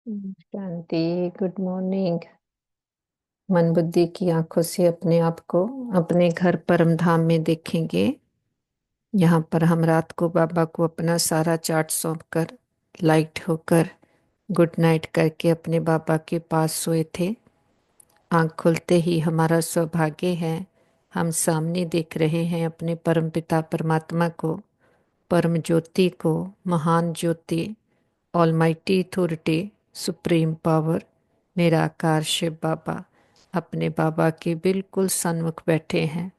शांति। Good morning. मन बुद्धि की आंखों से अपने आप को अपने घर परम धाम में देखेंगे। यहाँ पर हम रात को बाबा को अपना सारा चार्ट सौंप कर लाइट होकर गुड नाइट करके अपने बाबा के पास सोए थे। आंख खुलते ही हमारा सौभाग्य है, हम सामने देख रहे हैं अपने परम पिता परमात्मा को, परम ज्योति को, महान ज्योति, ऑलमाइटी अथॉरिटी, सुप्रीम पावर, निराकार शिव बाबा अपने बाबा के बिल्कुल सन्मुख बैठे हैं।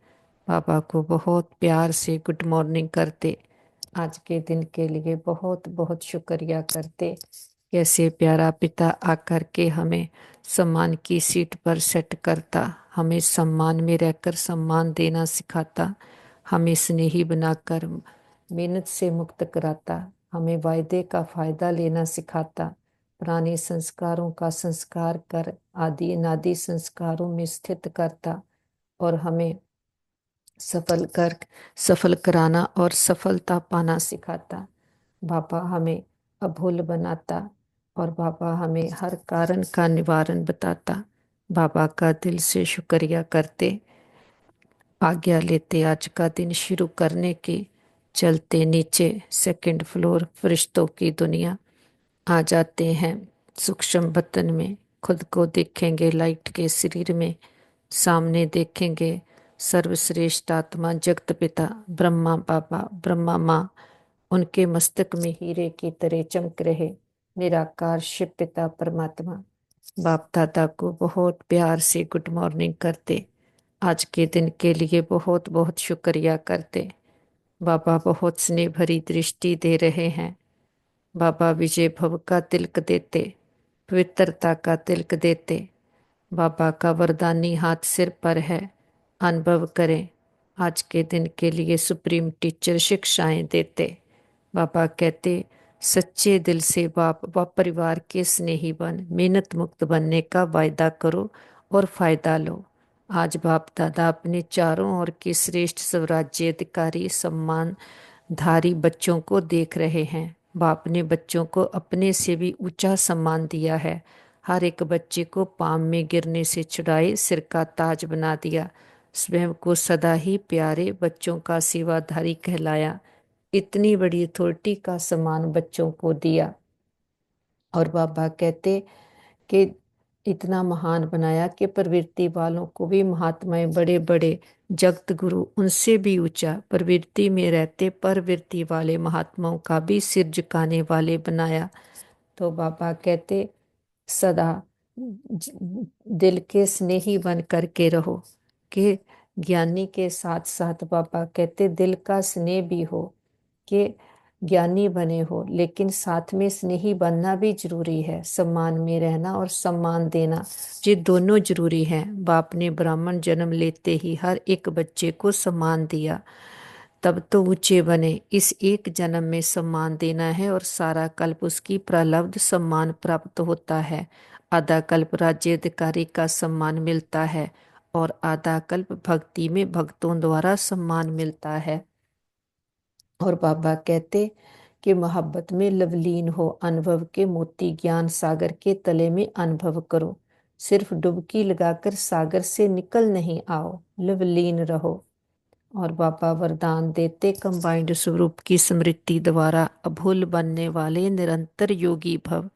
बाबा को बहुत प्यार से गुड मॉर्निंग करते, आज के दिन के लिए बहुत बहुत शुक्रिया करते। कैसे प्यारा पिता आकर के हमें सम्मान की सीट पर सेट करता, हमें सम्मान में रहकर सम्मान देना सिखाता, हमें स्नेही बनाकर मेहनत से मुक्त कराता, हमें वायदे का फायदा लेना सिखाता, पुराने संस्कारों का संस्कार कर आदि अनादि संस्कारों में स्थित करता और हमें सफल कराना और सफलता पाना सिखाता। बाबा हमें अभूल बनाता और बाबा हमें हर कारण का निवारण बताता। बाबा का दिल से शुक्रिया करते, आज्ञा लेते आज का दिन शुरू करने की। चलते नीचे सेकंड फ्लोर फरिश्तों की दुनिया आ जाते हैं। सूक्ष्म बतन में खुद को देखेंगे, लाइट के शरीर में सामने देखेंगे सर्वश्रेष्ठ आत्मा जगत पिता ब्रह्मा बाबा, ब्रह्मा माँ, उनके मस्तक में हीरे की तरह चमक रहे निराकार शिव पिता परमात्मा। बाप दादा को बहुत प्यार से गुड मॉर्निंग करते, आज के दिन के लिए बहुत बहुत शुक्रिया करते। बाबा बहुत स्नेह भरी दृष्टि दे रहे हैं। बाबा विजय भव का तिलक देते, पवित्रता का तिलक देते। बाबा का वरदानी हाथ सिर पर है, अनुभव करें। आज के दिन के लिए सुप्रीम टीचर शिक्षाएं देते। बाबा कहते, सच्चे दिल से बाप व परिवार के स्नेही बन मेहनत मुक्त बनने का वायदा करो और फायदा लो। आज बाप दादा अपने चारों ओर के श्रेष्ठ स्वराज्य अधिकारी सम्मानधारी बच्चों को देख रहे हैं। बाप ने बच्चों को अपने से भी ऊंचा सम्मान दिया है। हर एक बच्चे को पाम में गिरने से छुड़ाए सिर का ताज बना दिया। स्वयं को सदा ही प्यारे बच्चों का सेवाधारी कहलाया। इतनी बड़ी अथॉरिटी का सम्मान बच्चों को दिया। और बाबा कहते कि इतना महान बनाया कि प्रवृत्ति वालों को भी महात्माएं बड़े बड़े जगत गुरु उनसे भी ऊंचा प्रवृत्ति में रहते प्रवृत्ति वाले महात्माओं का भी सिर झुकाने वाले बनाया। तो बाबा कहते, सदा दिल के स्नेही बन करके रहो। कि ज्ञानी के साथ साथ बाबा कहते दिल का स्नेह भी हो, कि ज्ञानी बने हो लेकिन साथ में स्नेही बनना भी जरूरी है। सम्मान में रहना और सम्मान देना, ये दोनों जरूरी हैं। बाप ने ब्राह्मण जन्म लेते ही हर एक बच्चे को सम्मान दिया, तब तो ऊंचे बने। इस एक जन्म में सम्मान देना है और सारा कल्प उसकी प्रलब्ध सम्मान प्राप्त होता है। आधा कल्प राज्य अधिकारी का सम्मान मिलता है और आधा कल्प भक्ति में भक्तों द्वारा सम्मान मिलता है। और बाबा कहते कि मोहब्बत में लवलीन हो, अनुभव के मोती ज्ञान सागर के तले में अनुभव करो। सिर्फ डुबकी लगाकर सागर से निकल नहीं आओ, लवलीन रहो। और बाबा वरदान देते, कंबाइंड स्वरूप की स्मृति द्वारा अभूल बनने वाले निरंतर योगी भव।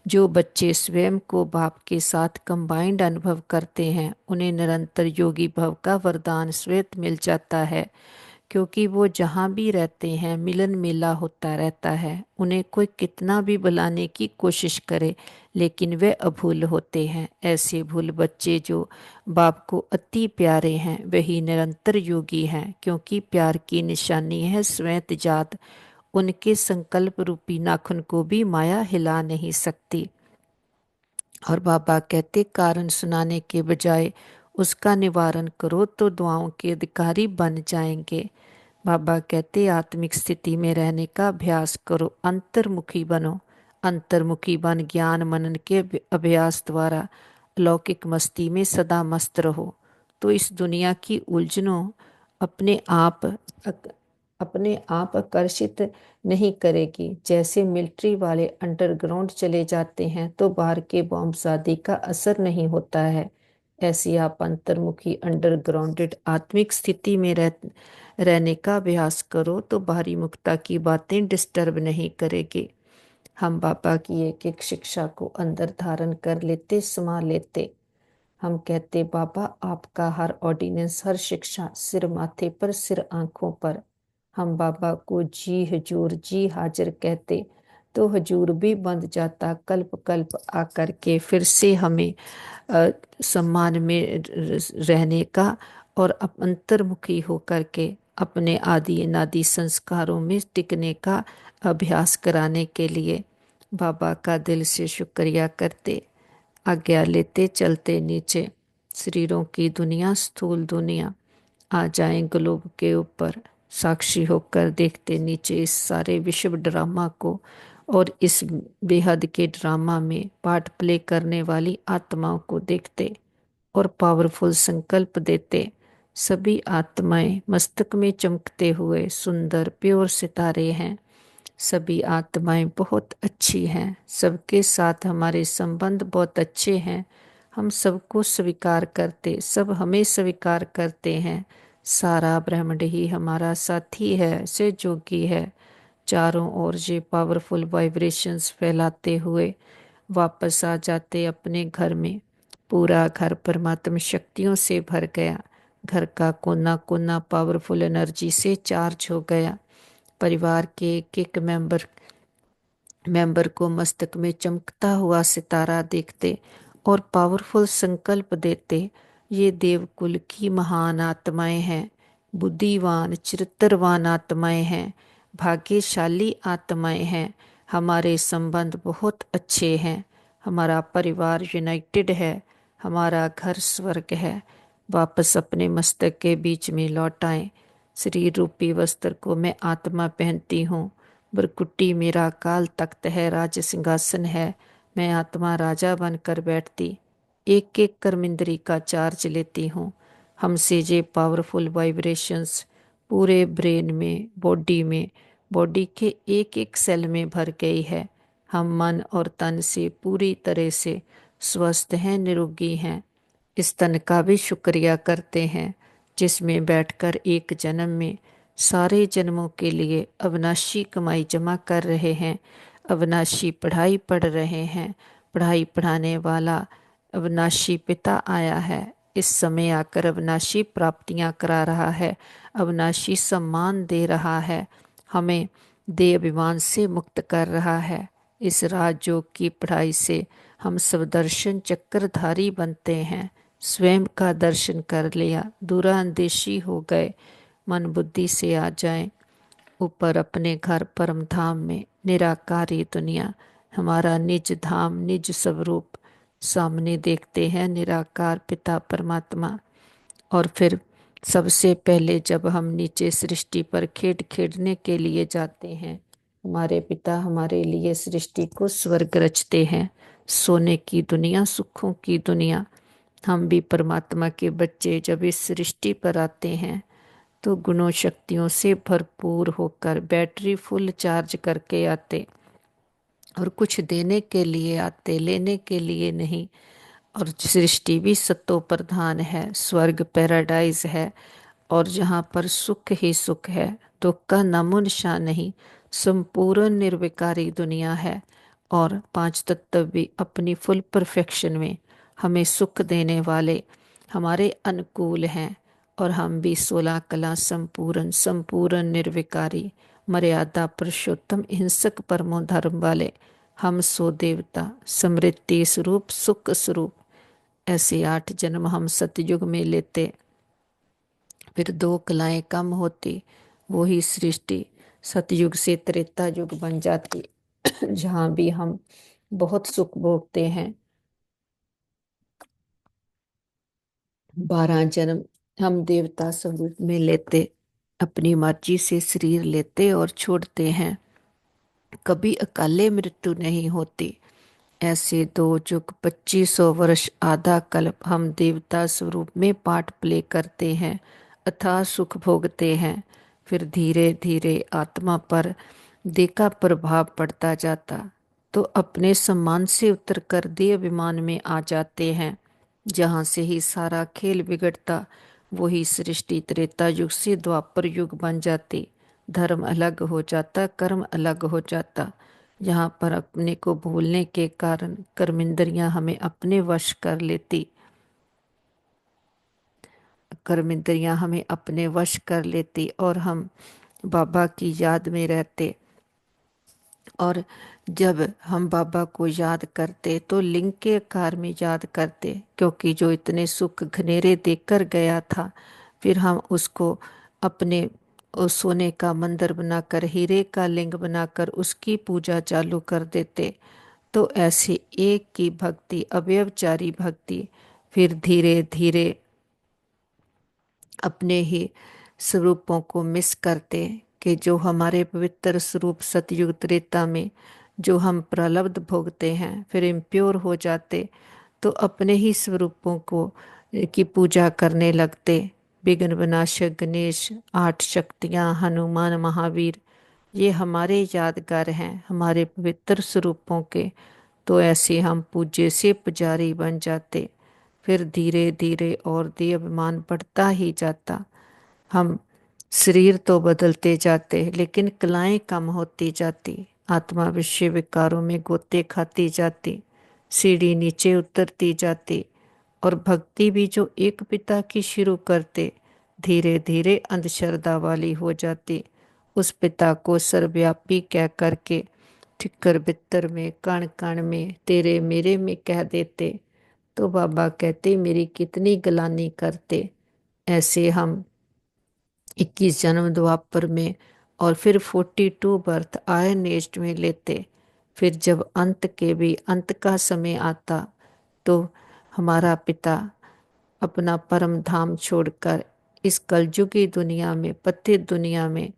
जो बच्चे स्वयं को बाप के साथ कंबाइंड अनुभव करते हैं उन्हें निरंतर योगी भव का वरदान स्वयं मिल जाता है, क्योंकि वो जहाँ भी रहते हैं मिलन मेला होता रहता है। उन्हें कोई कितना भी बुलाने की कोशिश करे लेकिन वे अभूल होते हैं। ऐसे भूल बच्चे जो बाप को अति प्यारे हैं वही निरंतर योगी हैं, क्योंकि प्यार की निशानी है श्वेत जात। उनके संकल्प रूपी नाखून को भी माया हिला नहीं सकती। और बाबा कहते, कारण सुनाने के बजाय उसका निवारण करो तो दुआओं के अधिकारी बन जाएंगे। बाबा कहते, आत्मिक स्थिति में रहने का अभ्यास करो, अंतर्मुखी बनो। अंतर्मुखी बन ज्ञान मनन के अभ्यास द्वारा अलौकिक मस्ती में सदा मस्त रहो। तो इस दुनिया की उलझनों अपने आप अपने आप आकर्षित नहीं करेगी। जैसे मिलिट्री वाले अंडरग्राउंड चले जाते हैं तो बाहर के बॉम्बसादी का असर नहीं होता है, ऐसी आप अंतर्मुखी अंडरग्राउंडेड आत्मिक स्थिति में रहने का अभ्यास करो तो बाहरी मुक्ता की बातें डिस्टर्ब नहीं करेगी। हम बाबा की एक एक शिक्षा को अंदर धारण कर लेते, समा लेते। हम कहते, बाबा आपका हर ऑर्डिनेंस, हर शिक्षा सिर माथे पर, सिर आंखों पर। हम बाबा को जी हजूर, जी हाजिर कहते तो हजूर भी बंध जाता कल्प कल्प आकर के फिर से हमें अ, सम्मान में रहने का और अंतर्मुखी होकर के अपने आदि अनादि संस्कारों में टिकने का अभ्यास कराने के लिए बाबा का दिल से शुक्रिया करते, आज्ञा लेते चलते नीचे। शरीरों की दुनिया, स्थूल दुनिया आ जाएं ग्लोब के ऊपर, साक्षी होकर देखते नीचे इस सारे विश्व ड्रामा को और इस बेहद के ड्रामा में पार्ट प्ले करने वाली आत्माओं को देखते और पावरफुल संकल्प देते। सभी आत्माएं मस्तक में चमकते हुए सुंदर प्योर सितारे हैं। सभी आत्माएं बहुत अच्छी हैं, सबके साथ हमारे संबंध बहुत अच्छे हैं। हम सबको स्वीकार करते, सब हमें स्वीकार करते हैं। सारा ब्रह्मांड ही हमारा साथी है, से जोगी है। चारों ओर ये पावरफुल वाइब्रेशंस फैलाते हुए वापस आ जाते अपने घर में। पूरा घर परमात्मा शक्तियों से भर गया, घर का कोना कोना पावरफुल एनर्जी से चार्ज हो गया। परिवार के एक एक मेंबर को मस्तक में चमकता हुआ सितारा देखते और पावरफुल संकल्प देते, ये देवकुल की महान आत्माएं हैं, बुद्धिवान चरित्रवान आत्माएं हैं, भाग्यशाली आत्माएं हैं। हमारे संबंध बहुत अच्छे हैं, हमारा परिवार यूनाइटेड है, हमारा घर स्वर्ग है। वापस अपने मस्तक के बीच में लौट आए। शरीर रूपी वस्त्र को मैं आत्मा पहनती हूँ। बरकुट्टी मेरा काल तख्त है, राज सिंहासन है, मैं आत्मा राजा बनकर बैठती। एक एक कर्मेंद्री का चार्ज लेती हूँ। हमसे ये पावरफुल वाइब्रेशंस पूरे ब्रेन में, बॉडी में, बॉडी के एक एक सेल में भर गई है। हम मन और तन से पूरी तरह से स्वस्थ हैं, निरोगी हैं। इस तन का भी शुक्रिया करते हैं जिसमें बैठकर एक जन्म में सारे जन्मों के लिए अविनाशी कमाई जमा कर रहे हैं, अविनाशी पढ़ाई पढ़ रहे हैं। पढ़ाई पढ़ाने वाला अविनाशी पिता आया है, इस समय आकर अविनाशी प्राप्तियां करा रहा है, अविनाशी सम्मान दे रहा है, हमें देह अभिमान से मुक्त कर रहा है। इस राजयोग की पढ़ाई से हम सब दर्शन चक्रधारी बनते हैं। स्वयं का दर्शन कर लिया, दूरांदेशी हो गए। मन बुद्धि से आ जाएं ऊपर अपने घर परम धाम में। निराकारी दुनिया हमारा निज धाम, निज स्वरूप सामने देखते हैं, निराकार पिता परमात्मा। और फिर सबसे पहले जब हम नीचे सृष्टि पर खेलने के लिए जाते हैं, हमारे पिता हमारे लिए सृष्टि को स्वर्ग रचते हैं। सोने की दुनिया, सुखों की दुनिया। हम भी परमात्मा के बच्चे जब इस सृष्टि पर आते हैं तो गुणों शक्तियों से भरपूर होकर बैटरी फुल चार्ज करके आते और कुछ देने के लिए आते, लेने के लिए नहीं। और सृष्टि भी सत्तो प्रधान है, स्वर्ग पैराडाइज है और जहाँ पर सुख ही सुख है, दुख का नामो निशान नहीं। संपूर्ण निर्विकारी दुनिया है और पांच तत्व भी अपनी फुल परफेक्शन में हमें सुख देने वाले हमारे अनुकूल हैं। और हम भी 16 कला संपूर्ण, संपूर्ण निर्विकारी, मर्यादा पुरुषोत्तम, हिंसक परमो धर्म वाले। हम सो देवता, समृद्धि स्वरूप, सुख स्वरूप। ऐसे 8 जन्म हम सतयुग में लेते, फिर 2 कलाएं कम होती, वही सृष्टि सतयुग से त्रेता युग बन जाती जहाँ भी हम बहुत सुख भोगते हैं। 12 जन्म हम देवता स्वरूप में लेते, अपनी मर्जी से शरीर लेते और छोड़ते हैं। कभी अकाले मृत्यु नहीं होती। ऐसे 2 युग 2500 वर्ष, आधा कल्प हम देवता स्वरूप में पार्ट प्ले करते हैं, अथाह सुख भोगते हैं। फिर धीरे धीरे आत्मा पर देह का प्रभाव पड़ता जाता, तो अपने सम्मान से उतरकर देह विमान में आ जाते हैं, जहाँ से ही सारा खेल बिगड़ता। वही सृष्टि त्रेता युग से द्वापर युग बन जाती। धर्म अलग हो जाता, कर्म अलग हो जाता। यहाँ पर अपने को भूलने के कारण कर्मेंद्रियां हमें अपने वश कर लेती। कर्मेंद्रियां हमें अपने वश कर लेती और हम बाबा की याद में रहते। और जब हम बाबा को याद करते तो लिंग के आकार में याद करते, क्योंकि जो इतने सुख घनेरे देकर गया था, फिर हम उसको अपने उस सोने का मंदिर बनाकर, हीरे का लिंग बनाकर उसकी पूजा चालू कर देते। तो ऐसी एक की भक्ति, अवयवचारी भक्ति, फिर धीरे धीरे अपने ही स्वरूपों को मिस करते, कि जो हमारे पवित्र स्वरूप सतयुग त्रेता में जो हम प्रलब्ध भोगते हैं, फिर इम्प्योर हो जाते, तो अपने ही स्वरूपों को की पूजा करने लगते। विघ्न विनाशक गणेश, आठ शक्तियाँ, हनुमान, महावीर, ये हमारे यादगार हैं हमारे पवित्र स्वरूपों के। तो ऐसे हम पूज्य से पुजारी बन जाते। फिर धीरे धीरे और देह अभिमान बढ़ता ही जाता। हम शरीर तो बदलते जाते, लेकिन कलाएं कम होती जाती। आत्मा विषय विकारों में गोते खाती जाती, सीढ़ी नीचे उतरती जाती। और भक्ति भी जो एक पिता की शुरू करते, धीरे धीरे अंधश्रद्धा वाली हो जाती। उस पिता को सर्वव्यापी कह करके ठिक्कर बित्तर में, कण कण में, तेरे मेरे में कह देते। तो बाबा कहते मेरी कितनी गलानी करते। ऐसे हम 21 जन्म द्वापर में और फिर 42 बर्थ आयन एज में लेते। फिर जब अंत के भी अंत का समय आता, तो हमारा पिता अपना परम धाम छोड़कर इस कलयुगी दुनिया में, पतित दुनिया में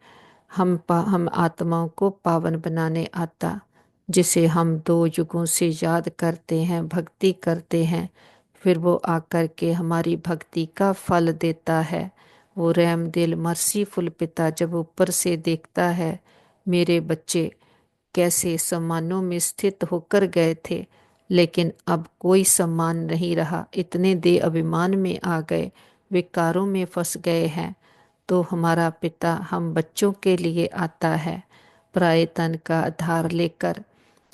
हम आत्माओं को पावन बनाने आता, जिसे हम 2 युगों से याद करते हैं, भक्ति करते हैं। फिर वो आकर के हमारी भक्ति का फल देता है। वो रहम दिल मर्सीफुल पिता जब ऊपर से देखता है, मेरे बच्चे कैसे सम्मानों में स्थित होकर गए थे, लेकिन अब कोई सम्मान नहीं रहा, इतने दे अभिमान में आ गए, विकारों में फंस गए हैं। तो हमारा पिता हम बच्चों के लिए आता है, पराये तन का आधार लेकर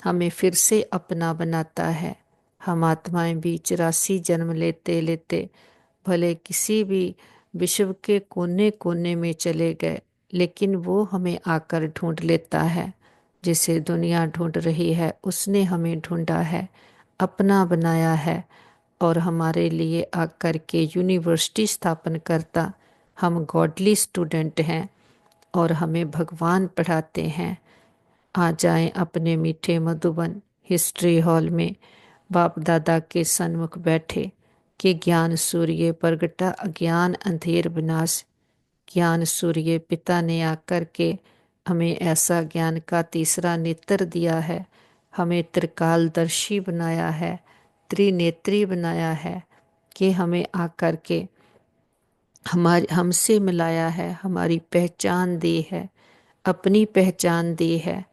हमें फिर से अपना बनाता है। हम आत्माएं भी 84 जन्म लेते लेते भले किसी भी विश्व के कोने कोने में चले गए, लेकिन वो हमें आकर ढूंढ लेता है। जिसे दुनिया ढूंढ रही है, उसने हमें ढूंढा है, अपना बनाया है और हमारे लिए आकर के यूनिवर्सिटी स्थापन करता। हम गॉडली स्टूडेंट हैं और हमें भगवान पढ़ाते हैं। आ जाएं अपने मीठे मधुबन हिस्ट्री हॉल में, बाप दादा के सन्मुख बैठे, कि ज्ञान सूर्य प्रगटा, अज्ञान अंधेर विनाश। ज्ञान सूर्य पिता ने आकर के हमें ऐसा ज्ञान का तीसरा नेत्र दिया है, हमें त्रिकालदर्शी बनाया है, त्रिनेत्री बनाया है, कि हमें आकर के हमारे हमसे मिलाया है, हमारी पहचान दी है, अपनी पहचान दी है।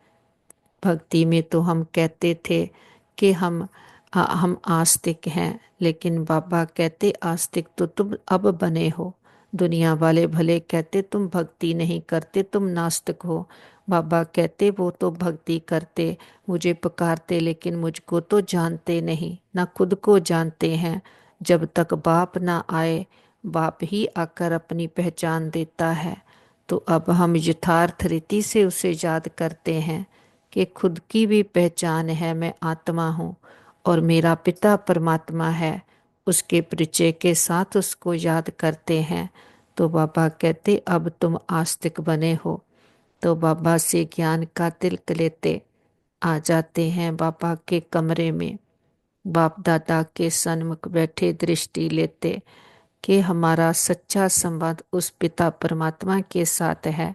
भक्ति में तो हम कहते थे कि हम आस्तिक हैं, लेकिन बाबा कहते आस्तिक तो तुम अब बने हो। दुनिया वाले भले कहते तुम भक्ति नहीं करते, तुम नास्तिक हो। बाबा कहते वो तो भक्ति करते, मुझे पुकारते, लेकिन मुझको तो जानते नहीं, ना खुद को जानते हैं। जब तक बाप ना आए, बाप ही आकर अपनी पहचान देता है। तो अब हम यथार्थ रीति से उसे याद करते हैं कि खुद की भी पहचान है, मैं आत्मा हूँ और मेरा पिता परमात्मा है। उसके परिचय के साथ उसको याद करते हैं। तो बाबा कहते अब तुम आस्तिक बने हो। तो बाबा से ज्ञान का तिलक लेते आ जाते हैं बाबा के कमरे में, बाप दादा के सन्मुख बैठे दृष्टि लेते, कि हमारा सच्चा संबंध उस पिता परमात्मा के साथ है।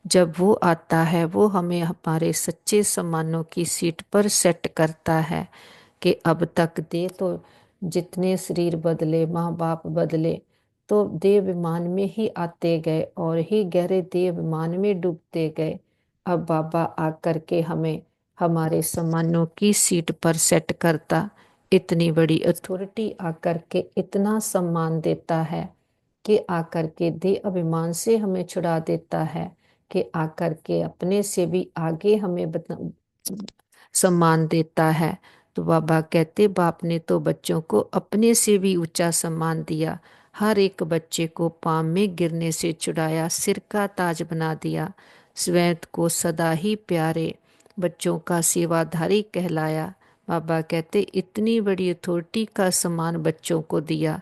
जब वो आता है, वो हमें हमारे सच्चे सम्मानों की सीट पर सेट करता है, कि अब तक दे तो जितने शरीर बदले, माँ बाप बदले, तो देह विमान में ही आते गए और ही गहरे देह विमान में डूबते गए। अब बाबा आकर के हमें हमारे सम्मानों की सीट पर सेट करता, इतनी बड़ी अथॉरिटी आकर के इतना सम्मान देता है कि आकर के देह अभिमान से हमें छुड़ा देता है, कि आकर के अपने से भी आगे हमें सम्मान देता है। तो बाबा कहते बाप ने तो बच्चों को अपने से भी ऊंचा सम्मान दिया, हर एक बच्चे को पाँव में गिरने से छुड़ाया, सिर का ताज बना दिया, स्वयं को सदा ही प्यारे बच्चों का सेवाधारी कहलाया। बाबा कहते इतनी बड़ी अथॉरिटी का सम्मान बच्चों को दिया,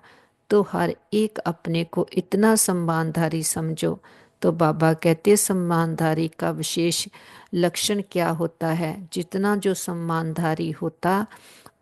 तो हर एक अपने को इतना सम्मानधारी समझो। तो बाबा कहते सम्मानधारी का विशेष लक्षण क्या होता है? जितना जो सम्मानधारी होता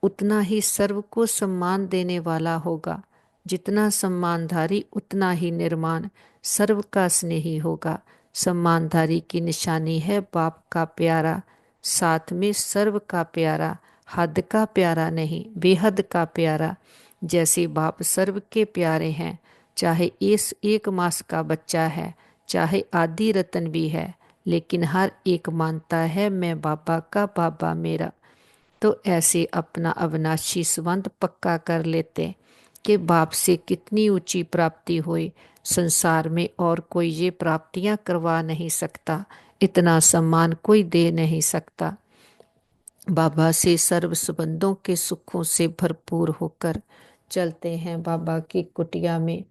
उतना ही सर्व को सम्मान देने वाला होगा, जितना सम्मानधारी उतना ही निर्माण सर्व का स्नेही होगा। सम्मानधारी की निशानी है बाप का प्यारा, साथ में सर्व का प्यारा, हद का प्यारा नहीं बेहद का प्यारा। जैसे बाप सर्व के प्यारे हैं, चाहे इस एक मास का बच्चा है, चाहे आदि रतन भी है, लेकिन हर एक मानता है मैं बाबा का, बाबा मेरा। तो ऐसे अपना अविनाशी संबंध पक्का कर लेते कि बाप से कितनी ऊंची प्राप्ति हुई, संसार में और कोई ये प्राप्तियां करवा नहीं सकता, इतना सम्मान कोई दे नहीं सकता। बाबा से सर्व संबंधों के सुखों से भरपूर होकर चलते हैं, बाबा की कुटिया में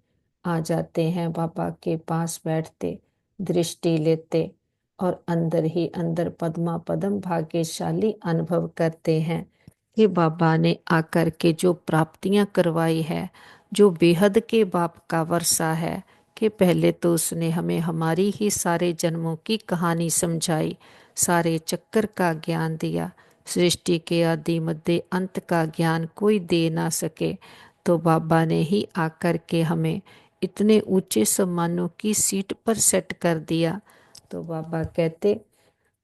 आ जाते हैं, बाबा के पास बैठते, दृष्टि लेते और अंदर ही अंदर पद्मा पदम भाग्यशाली अनुभव करते हैं कि बाबा ने आकर के जो प्राप्तियां करवाई है, जो बेहद के बाप का वर्षा है, कि पहले तो उसने हमें हमारी ही सारे जन्मों की कहानी समझाई, सारे चक्कर का ज्ञान दिया, सृष्टि के आदि मध्य अंत का ज्ञान कोई दे ना सके। तो बाबा ने ही आकर के हमें इतने ऊंचे सम्मानों की सीट पर सेट कर दिया। तो बाबा कहते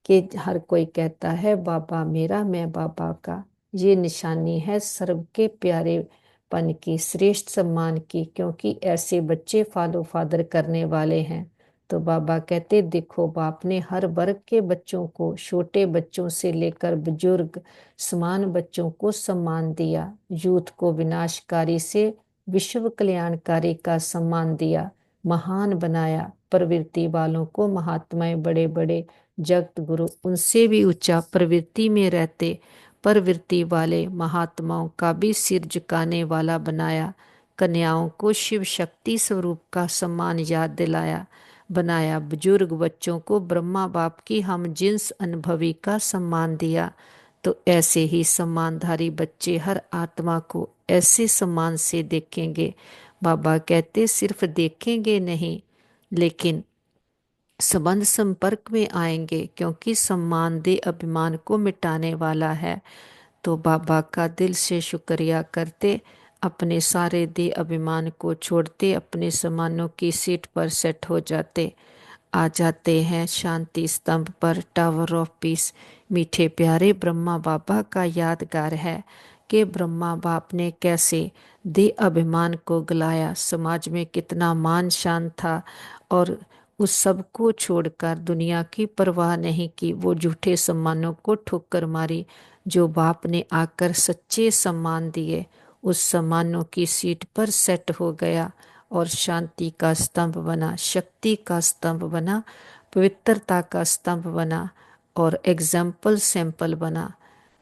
कि हर कोई कहता है बाबा मेरा, मैं बाबा का, ये निशानी है सर्व के प्यारेपन की, श्रेष्ठ सम्मान की, क्योंकि ऐसे बच्चे फॉलो फादर करने वाले हैं। तो बाबा कहते देखो बाप ने हर वर्ग के बच्चों को, छोटे बच्चों से लेकर बुजुर्ग समान बच्चों को सम्मान दिया, यूथ को विनाशकारी से विश्व कल्याणकारी का सम्मान दिया, महान बनाया, प्रवृत्ति वालों को महात्माएं बड़े बड़े जगत गुरु उनसे भी ऊंचा प्रवृत्ति में रहते प्रवृत्ति वाले महात्माओं का भी सिर झुकाने वाला बनाया, कन्याओं को शिव शक्ति स्वरूप का सम्मान याद दिलाया, बनाया बुजुर्ग बच्चों को ब्रह्मा बाप की हम जिन्स अनुभवी का सम्मान दिया। तो ऐसे ही सम्मानधारी बच्चे हर आत्मा को ऐसे सम्मान से देखेंगे। बाबा कहते सिर्फ देखेंगे नहीं, लेकिन संबंध संपर्क में आएंगे, क्योंकि सम्मान दे अभिमान को मिटाने वाला है। तो बाबा का दिल से शुक्रिया करते, अपने सारे दे अभिमान को छोड़ते, अपने सम्मानों की सीट पर सेट हो जाते, आ जाते हैं शांति स्तंभ पर, टावर ऑफ पीस। मीठे प्यारे ब्रह्मा बाबा का यादगार है कि ब्रह्मा बाप ने कैसे दे अभिमान को गलाया, समाज में कितना मान शान था, और उस सब को छोड़कर दुनिया की परवाह नहीं की, वो झूठे सम्मानों को ठोकर मारी। जो बाप ने आकर सच्चे सम्मान दिए, उस सम्मानों की सीट पर सेट हो गया और शांति का स्तंभ बना, शक्ति का स्तंभ बना, पवित्रता का स्तंभ बना और एग्जाम्पल सैंपल बना।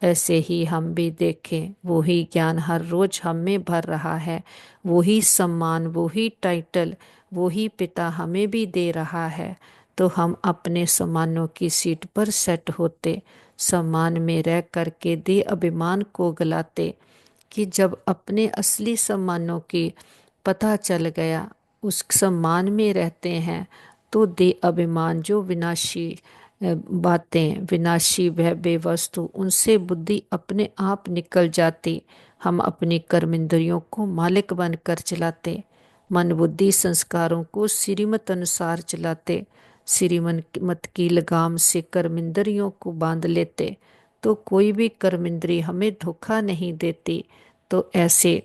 ऐसे ही हम भी देखें, वही ज्ञान हर रोज हम में भर रहा है, वही सम्मान, वही टाइटल, वही पिता हमें भी दे रहा है। तो हम अपने सम्मानों की सीट पर सेट होते, सम्मान में रह करके दे अभिमान को गलाते, कि जब अपने असली सम्मानों की पता चल गया, उस सम्मान में रहते हैं, तो दे अभिमान जो विनाशी बातें, विनाशी वह बेवस्तु, उनसे बुद्धि अपने आप निकल जाती। हम अपनी कर्म इंद्रियों को मालिक बनकर चलाते, मन बुद्धि संस्कारों को श्रीमत अनुसार चलाते, श्रीमत की लगाम से कर्म इंद्रियों को बांध लेते, तो कोई भी कर्म इंद्री हमें धोखा नहीं देती। तो ऐसे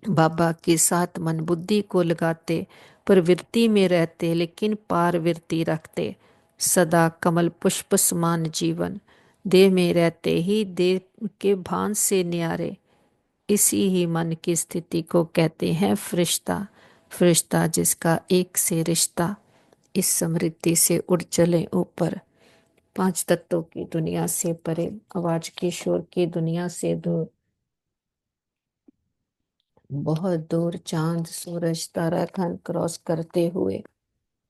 बाबा के साथ मन बुद्धि को लगाते, प्रवृत्ति में रहते लेकिन पारवृत्ति रखते, सदा कमल पुष्प समान जीवन, देह में रहते ही देह के भान से न्यारे। इसी ही मन की स्थिति को कहते हैं फरिश्ता। फरिश्ता जिसका एक से रिश्ता, इस समृद्धि से उड़ चले ऊपर, पांच तत्वों की दुनिया से परे, आवाज की शोर की दुनिया से दूर, बहुत दूर चांद सूरज ताराखंड क्रॉस करते हुए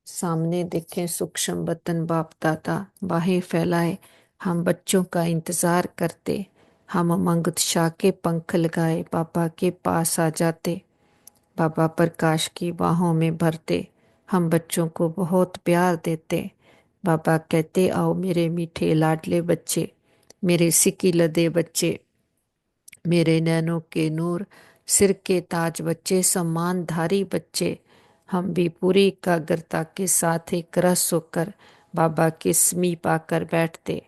सामने दिखे सूक्ष्म वतन बाप दादा, बाहें फैलाए हम बच्चों का इंतजार करते। हम उमंग उत्साह के पंख लगाए पापा के पास आ जाते, बाबा प्रकाश की बाहों में भरते, हम बच्चों को बहुत प्यार देते। बाबा कहते आओ मेरे मीठे लाडले बच्चे, मेरे सिक्की लदे बच्चे, मेरे नैनों के नूर, सिर के ताज बच्चे, सम्मानधारी बच्चे। हम भी पूरी एकाग्रता के साथ एक रस होकर बाबा के समीप आकर बैठते।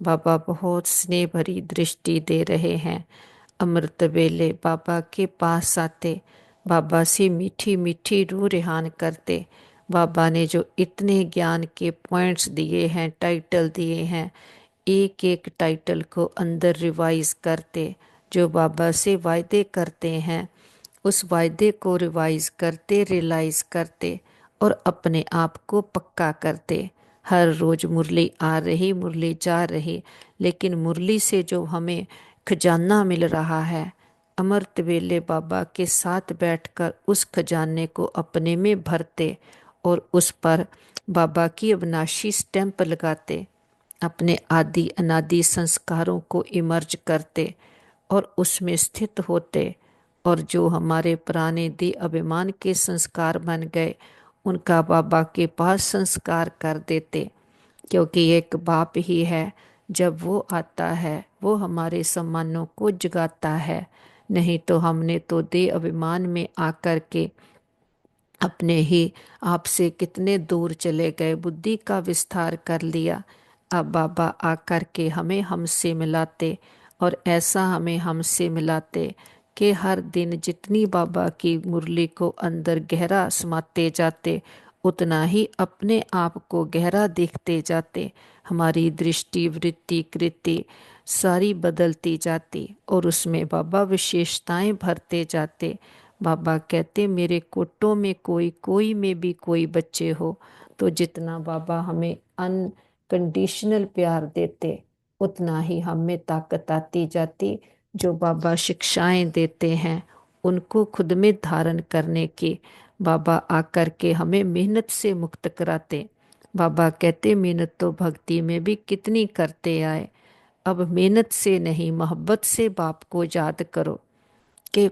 बाबा बहुत स्नेह भरी दृष्टि दे रहे हैं। अमृत वेले बाबा के पास आते, बाबा से मीठी मीठी रूह रिहान करते। बाबा ने जो इतने ज्ञान के पॉइंट्स दिए हैं, टाइटल दिए हैं, एक एक टाइटल को अंदर रिवाइज करते। जो बाबा से वायदे करते हैं उस वायदे को रिवाइज करते, रियलाइज करते और अपने आप को पक्का करते। हर रोज मुरली आ रही, मुरली जा रही, लेकिन मुरली से जो हमें खजाना मिल रहा है, अमृत वेले बाबा के साथ बैठकर उस खजाने को अपने में भरते और उस पर बाबा की अविनाशी स्टैंप लगाते, अपने आदि अनादि संस्कारों को इमर्ज करते और उसमें स्थित होते। और जो हमारे पुराने दे अभिमान के संस्कार बन गए उनका बाबा के पास संस्कार कर देते, क्योंकि एक बाप ही है, जब वो आता है वो हमारे सम्मानों को जगाता है। नहीं तो हमने तो दे अभिमान में आकर के अपने ही आप से कितने दूर चले गए, बुद्धि का विस्तार कर लिया। अब बाबा आकर के हमें हमसे मिलाते और ऐसा हमें हमसे मिलाते कि हर दिन जितनी बाबा की मुरली को अंदर गहरा समाते जाते उतना ही अपने आप को गहरा देखते जाते। हमारी दृष्टि वृत्ति कृति सारी बदलती जाती और उसमें बाबा विशेषताएं भरते जाते। बाबा कहते मेरे कोटों में कोई, कोई में भी कोई बच्चे हो, तो जितना बाबा हमें अनकंडीशनल प्यार देते उतना ही हम में ताकत आती जाती। जो बाबा शिक्षाएं देते हैं उनको खुद में धारण करने की बाबा आकर के हमें मेहनत से मुक्त कराते। बाबा कहते मेहनत तो भक्ति में भी कितनी करते आए, अब मेहनत से नहीं मोहब्बत से बाप को याद करो। कि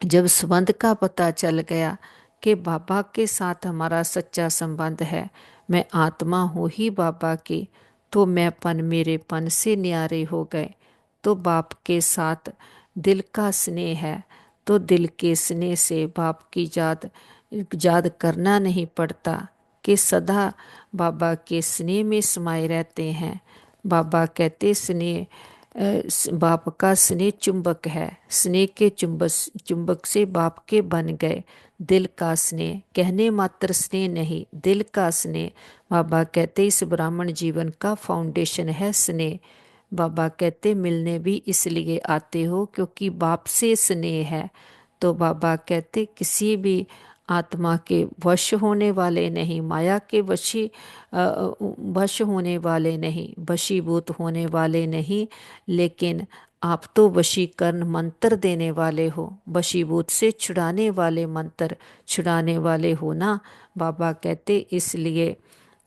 जब संबंध का पता चल गया कि बाबा के साथ हमारा सच्चा संबंध है, मैं आत्मा हूँ ही बाबा की, तो मैंपन मेरेपन से न्यारे हो गए। तो बाप के साथ दिल का स्नेह है, तो दिल के स्नेह से बाप की याद याद करना नहीं पड़ता कि सदा बाबा के स्नेह में समाये रहते हैं। बाबा कहते स्नेह बाप का स्नेह चुंबक है, स्नेह के चुंबक से बाप के बन गए। दिल का स्नेह, कहने मात्र स्नेह नहीं, दिल का स्नेह। बाबा कहते इस ब्राह्मण जीवन का फाउंडेशन है स्नेह। बाबा कहते मिलने भी इसलिए आते हो क्योंकि बाप से स्नेह है। तो बाबा कहते किसी भी आत्मा के वश होने वाले नहीं, माया के वश होने वाले नहीं, वशीभूत होने वाले नहीं, लेकिन आप तो वशीकरण मंत्र देने वाले हो, वशीभूत से छुड़ाने वाले मंत्र छुड़ाने वाले हो ना। बाबा कहते इसलिए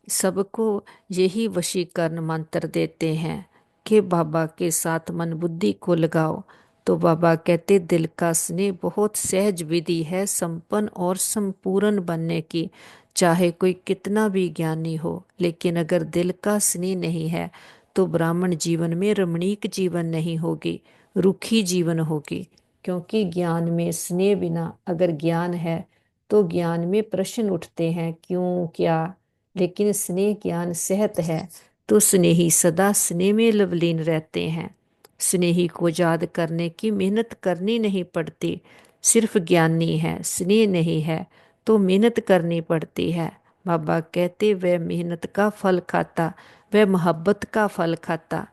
सबको यही वशीकरण मंत्र देते हैं कि बाबा के साथ मन बुद्धि को लगाओ। तो बाबा कहते दिल का स्नेह बहुत सहज विधि है संपन्न और संपूर्ण बनने की। चाहे कोई कितना भी ज्ञानी हो, लेकिन अगर दिल का स्नेह नहीं है तो ब्राह्मण जीवन में रमणीक जीवन नहीं होगी, रुखी जीवन होगी। क्योंकि ज्ञान में स्नेह बिना अगर ज्ञान है तो ज्ञान में प्रश्न उठते हैं क्यों क्या, लेकिन स्नेह ज्ञान सहत है तो स्नेही सदा स्नेह में लवलीन रहते हैं। स्नेही को याद करने की मेहनत करनी नहीं पड़ती, सिर्फ ज्ञानी है, स्नेह नहीं है, तो मेहनत करनी पड़ती है। बाबा कहते वह मेहनत का फल खाता, वह मोहब्बत का फल खाता।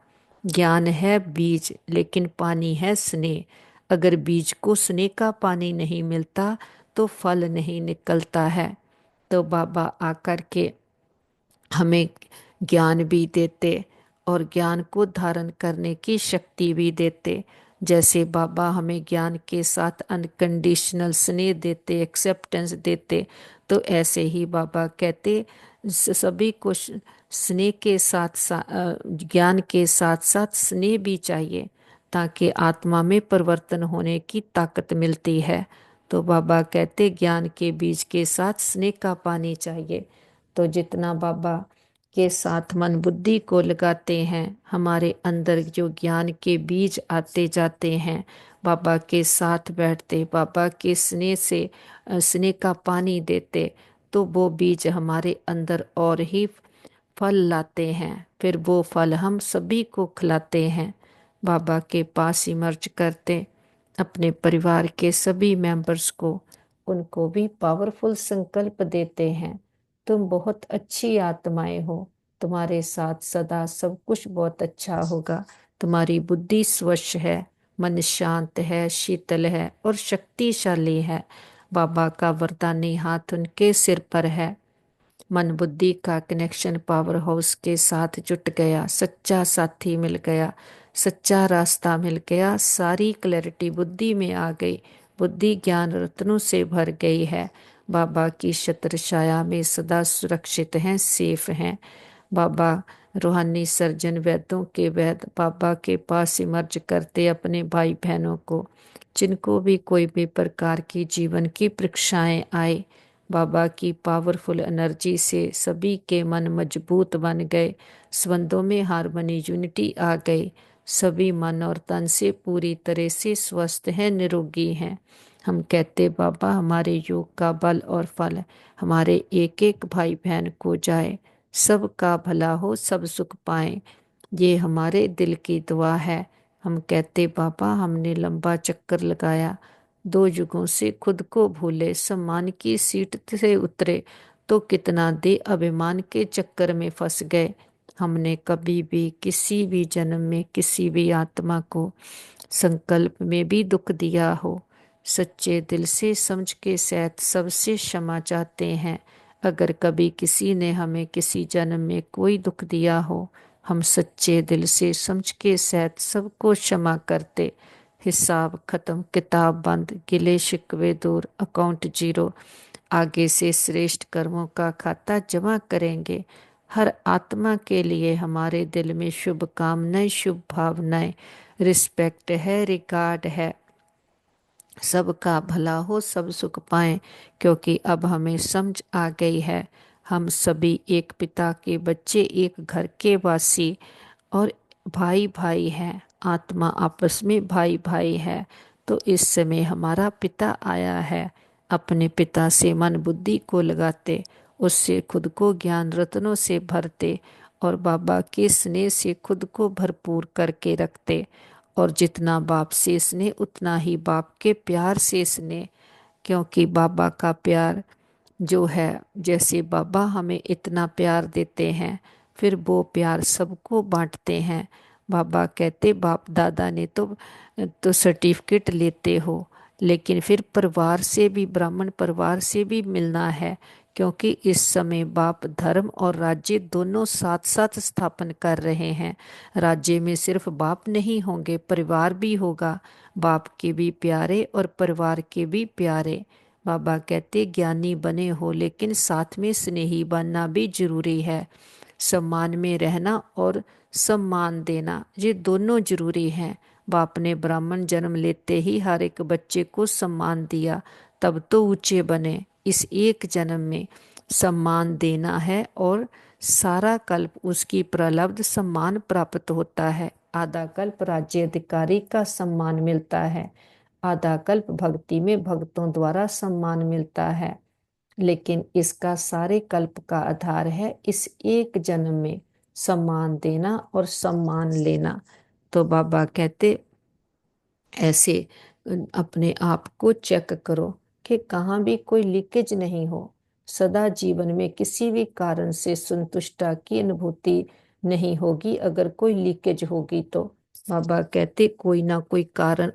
ज्ञान है बीज, लेकिन पानी है स्नेह। अगर बीज को स्नेह का पानी नहीं मिलता तो फल नहीं निकलता है। तो बाबा आकर के हमें ज्ञान भी देते और ज्ञान को धारण करने की शक्ति भी देते। जैसे बाबा हमें ज्ञान के साथ अनकंडीशनल स्नेह देते, एक्सेप्टेंस देते, तो ऐसे ही बाबा कहते सभी को स्नेह के साथ ज्ञान के साथ साथ स्नेह भी चाहिए, ताकि आत्मा में परिवर्तन होने की ताकत मिलती है। तो बाबा कहते ज्ञान के बीज के साथ स्नेह का पानी चाहिए। तो जितना बाबा के साथ मन बुद्धि को लगाते हैं, हमारे अंदर जो ज्ञान के बीज आते जाते हैं, बाबा के साथ बैठते, बाबा के स्नेह से स्नेह का पानी देते, तो वो बीज हमारे अंदर और ही फल लाते हैं। फिर वो फल हम सभी को खिलाते हैं। बाबा के पास इमर्ज करते अपने परिवार के सभी मेंबर्स को, उनको भी पावरफुल संकल्प देते हैं। तुम बहुत अच्छी आत्माएं हो, तुम्हारे साथ सदा सब कुछ बहुत अच्छा होगा। तुम्हारी बुद्धि स्वच्छ है, मन शांत है, शीतल है और शक्तिशाली है। बाबा का वरदानी हाथ उनके सिर पर है। मन बुद्धि का कनेक्शन पावर हाउस के साथ जुट गया, सच्चा साथी मिल गया, सच्चा रास्ता मिल गया, सारी क्लैरिटी बुद्धि में आ गई, बुद्धि ज्ञान रत्नों से भर गई है। बाबा की छत्र छाया में सदा सुरक्षित हैं, सेफ हैं। बाबा रूहानी सर्जन, वैद्यों के वैद्य बाबा के पास इमर्ज करते अपने भाई बहनों को, जिनको भी कोई भी प्रकार की जीवन की परीक्षाएं आए, बाबा की पावरफुल एनर्जी से सभी के मन मजबूत बन गए, संबंधों में हार्मनी यूनिटी आ गई, सभी मन और तन से पूरी तरह से स्वस्थ हैं, निरोगी हैं। हम कहते बाबा हमारे योग का बल और फल हमारे एक एक भाई बहन को जाए, सबका भला हो, सब सुख पाएं, ये हमारे दिल की दुआ है। हम कहते बाबा हमने लंबा चक्कर लगाया, 2 युगों से खुद को भूले, सम्मान की सीट से उतरे, तो कितना दे अभिमान के चक्कर में फंस गए। हमने कभी भी किसी भी जन्म में किसी भी आत्मा को संकल्प में भी दुख दिया हो, सच्चे दिल से समझ के सहित सबसे क्षमा चाहते हैं। अगर कभी किसी ने हमें किसी जन्म में कोई दुख दिया हो, हम सच्चे दिल से समझ के सहित सबको क्षमा करते। हिसाब खत्म, किताब बंद, गिले शिकवे दूर, अकाउंट जीरो। आगे से श्रेष्ठ कर्मों का खाता जमा करेंगे। हर आत्मा के लिए हमारे दिल में शुभ कामनाएं, शुभ भावनाएं, रिस्पेक्ट है, रिगार्ड है। सबका भला हो, सब सुख पाएं, क्योंकि अब हमें समझ आ गई है, हम सभी एक पिता के बच्चे, एक घर के वासी और भाई भाई हैं। आत्मा आपस में भाई भाई है। तो इस समय हमारा पिता आया है, अपने पिता से मन बुद्धि को लगाते, उससे खुद को ज्ञान रत्नों से भरते और बाबा के स्नेह से खुद को भरपूर करके रखते। और जितना बाप से स्नेह उतना ही बाप के प्यार से स्नेह, क्योंकि बाबा का प्यार जो है, जैसे बाबा हमें इतना प्यार देते हैं, फिर वो प्यार सबको बांटते हैं। बाबा कहते बाप दादा ने तो सर्टिफिकेट लेते हो, लेकिन फिर परिवार से भी, ब्राह्मण परिवार से भी मिलना है, क्योंकि इस समय बाप धर्म और राज्य दोनों साथ साथ स्थापन कर रहे हैं। राज्य में सिर्फ बाप नहीं होंगे, परिवार भी होगा, बाप के भी प्यारे और परिवार के भी प्यारे। बाबा कहते ज्ञानी बने हो, लेकिन साथ में स्नेही बनना भी जरूरी है। सम्मान में रहना और सम्मान देना, ये दोनों जरूरी हैं। बाप ने ब्राह्मण जन्म लेते ही हर एक बच्चे को सम्मान दिया, तब तो ऊंचे बने। इस एक जन्म में सम्मान देना है और सारा कल्प उसकी प्रलब्ध सम्मान प्राप्त होता है। आधा कल्प राज्य अधिकारी का सम्मान मिलता है, आधा कल्प भक्ति में भक्तों द्वारा सम्मान मिलता है। लेकिन इसका सारे कल्प का आधार है इस एक जन्म में सम्मान देना और सम्मान लेना। तो बाबा कहते ऐसे अपने आप को चेक करो कि कहाँ भी कोई लीकेज नहीं हो। सदा जीवन में किसी भी कारण से संतुष्टता की अनुभूति नहीं होगी। अगर कोई लीकेज होगी तो बाबा कहते कोई ना कोई कारण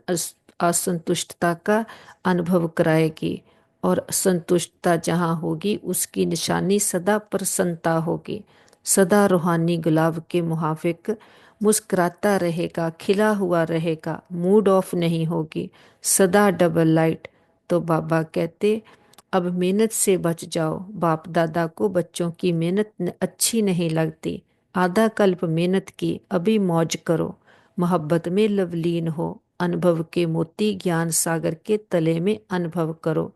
असंतुष्टता का अनुभव कराएगी, और संतुष्टता जहाँ होगी उसकी निशानी सदा प्रसन्नता होगी। सदा रूहानी गुलाब के मुहाफिक मुस्कुराता रहेगा, खिला हुआ रहेगा, मूड ऑफ नहीं होगी, सदा डबल लाइट। तो बाबा कहते अब मेहनत से बच जाओ। बाप दादा को बच्चों की मेहनत अच्छी नहीं लगती। आधा कल्प मेहनत की, अभी मौज करो, मोहब्बत में लवलीन हो, अनुभव के मोती ज्ञान सागर के तले में अनुभव करो।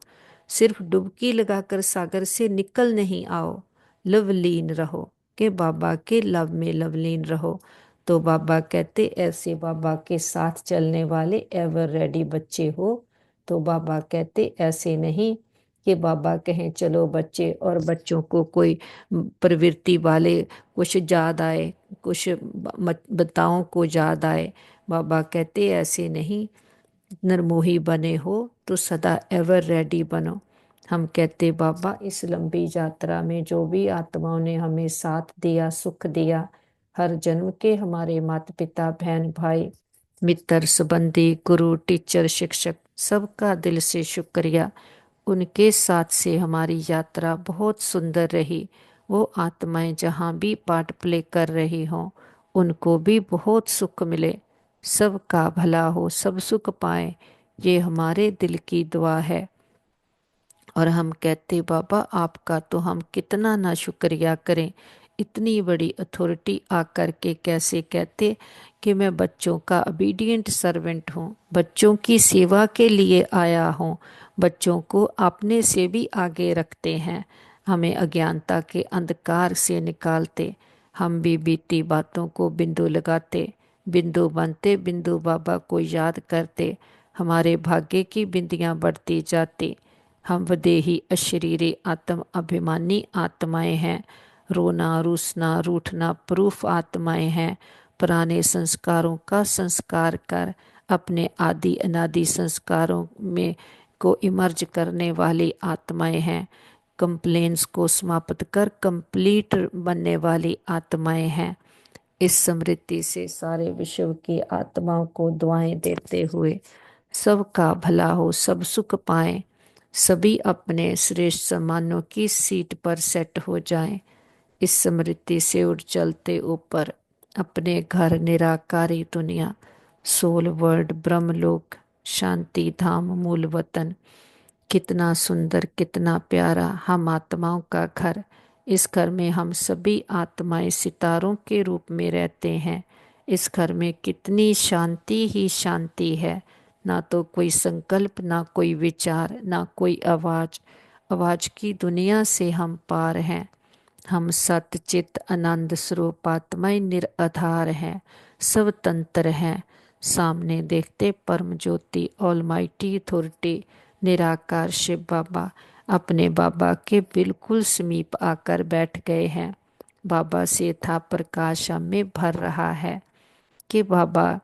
सिर्फ डुबकी लगाकर सागर से निकल नहीं आओ, लवलीन रहो, के बाबा के लव में लवलीन रहो। तो बाबा कहते ऐसे बाबा के साथ चलने वाले एवर रेडी बच्चे हो। तो बाबा कहते ऐसे नहीं कि बाबा कहें चलो बच्चे, और बच्चों को कोई प्रवृत्ति वाले कुछ याद आए, कुछ बताओं को याद आए। बाबा कहते ऐसे नहीं, निर्मोही बने हो तो सदा एवर रेडी बनो। हम कहते बाबा इस लंबी यात्रा में जो भी आत्माओं ने हमें साथ दिया, सुख दिया, हर जन्म के हमारे माता पिता बहन भाई मित्र संबंधी गुरु टीचर शिक्षक सबका दिल से शुक्रिया। उनके साथ से हमारी यात्रा बहुत सुंदर रही। वो आत्माएं जहाँ भी पार्ट प्ले कर रही हों उनको भी बहुत सुख मिले, सबका भला हो, सब सुख पाए, ये हमारे दिल की दुआ है। और हम कहते बाबा आपका तो हम कितना ना शुक्रिया करें। इतनी बड़ी अथॉरिटी आकर के कैसे कहते कि मैं बच्चों का ओबीडिएंट सर्वेंट हूँ, बच्चों की सेवा के लिए आया हूँ, बच्चों को अपने से भी आगे रखते हैं, हमें अज्ञानता के अंधकार से निकालते। हम भी बीती बातों को बिंदु लगाते, बिंदु बनते, बिंदु बाबा को याद करते, हमारे भाग्य की बिंदियां बढ़ती जाती। हम वदेही अशरीरी आत्म अभिमानी आत्माएं हैं, रोना रूसना रूठना प्रूफ आत्माएं हैं। पुराने संस्कारों का संस्कार कर अपने आदि अनादि संस्कारों में को इमर्ज करने वाली आत्माएं हैं। कंप्लेंट्स को समाप्त कर कंप्लीट बनने वाली आत्माएं हैं। इस स्मृति से सारे विश्व की आत्माओं को दुआएं देते हुए सबका भला हो, सब सुख पाएं, सभी अपने श्रेष्ठ सम्मानों की सीट पर सेट हो जाएं। इस स्मृति से उठ चलते ऊपर अपने घर निराकारी दुनिया, सोल वर्ल्ड ब्रह्मलोक, शांति धाम मूल वतन। कितना सुंदर कितना प्यारा हम आत्माओं का घर। इस घर में हम सभी आत्माएं सितारों के रूप में रहते हैं। इस घर में कितनी शांति ही शांति है। ना तो कोई संकल्प, ना कोई विचार, ना कोई आवाज। आवाज की दुनिया से हम पार हैं। हम सत चित आनंद स्वरूप आत्माएं निराधार हैं, सब तंत्र हैं। सामने देखते परम ज्योति ऑलमाइटी अथॉरिटी निराकार शिव बाबा अपने बाबा के बिल्कुल समीप आकर बैठ गए हैं। बाबा से था प्रकाश हम में भर रहा है कि बाबा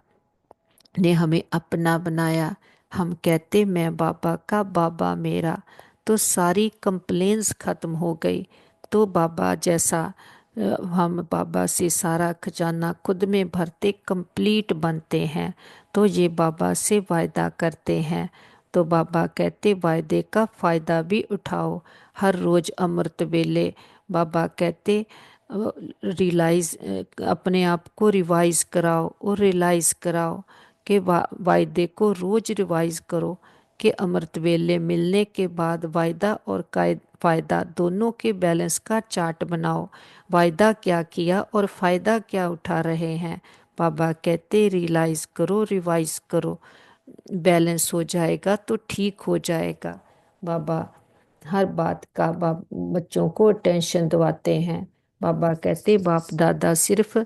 ने हमें अपना बनाया। हम कहते मैं बाबा का, बाबा मेरा, तो सारी कंप्लेंट्स खत्म हो गई। तो बाबा जैसा हम बाबा से सारा खजाना खुद में भरते कंप्लीट बनते हैं। तो ये बाबा से वायदा करते हैं। तो बाबा कहते वायदे का फ़ायदा भी उठाओ। हर रोज़ अमृत वेले बाबा कहते रियलाइज, अपने आप को रिवाइज कराओ और रियलाइज कराओ कि वायदे को रोज रिवाइज करो कि अमृत वेले मिलने के बाद वायदा और फायदा दोनों के बैलेंस का चार्ट बनाओ। वायदा क्या किया और फायदा क्या उठा रहे हैं। बाबा कहते रियलाइज करो, रिवाइज करो, बैलेंस हो जाएगा तो ठीक हो जाएगा। बाबा हर बात का बच्चों को टेंशन दिवाते हैं। बाबा कहते बाप दादा सिर्फ